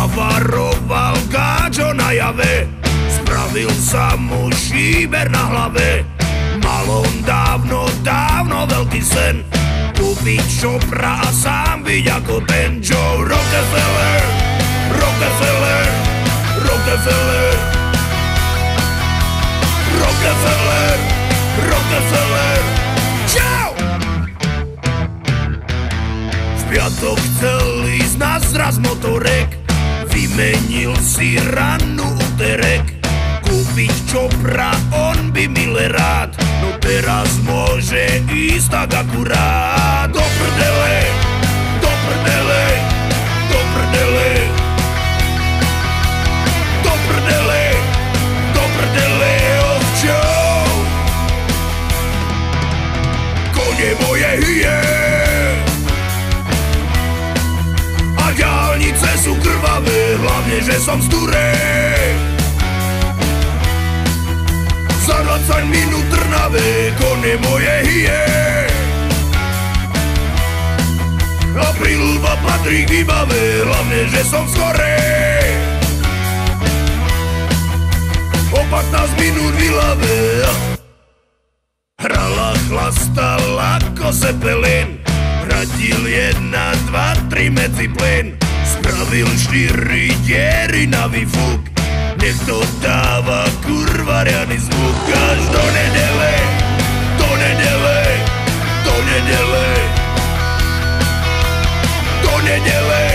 Havaroval gáčo na jave, spravil sa mu šíber na hlave. Mal on dávno, dávno veľký sen, kúpiť čopra a sám byť ako ten Joe Rockefeller. Rockefeller, Rockefeller, Rockefeller, Rockefeller. Čau! V piatok chcel ísť na zraz motorek, vymenil si ranú úterek, kúpiť čopra on by mile rád, no teraz môže ísť tak akurát. Do prdele, do prdele, do prdele, do prdele, do prdele, ovčou. Kone moje hyje a diaľnice sú krvavé, hlavne, že som z Turej. Za 20 minút Trnave, kone moje hyje. Apríl 2 patrí k výbave, hlavne, že som skorej. O 15 minút v Ilave hrala, chlastala ako Zeppelin, radil 1, 2, 3 medzi plyn, spravil 4 diery na výfuk, nech to dáva kurva riadny zvuk. Až do nedele, do nedele, do nedele, do nedele,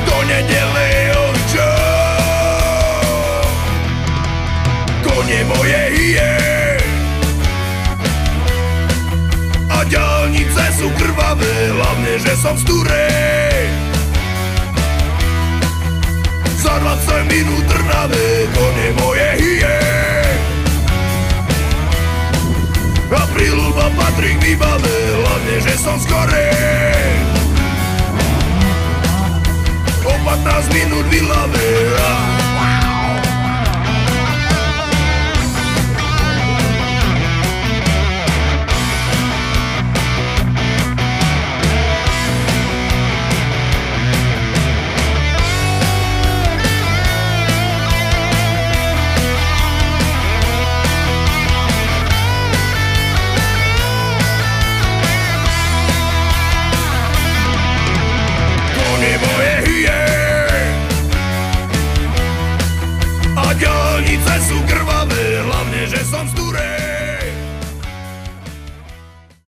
do nedele, ovčo. Kone moje hyje a diaľnice sú krvavé, hlavne, že som z Turej. Za 20 minút Trnave, kone moje hyje. Apríl 2 patrí k výbave, hlavne, že som skorej. O 15 minút v Ilave.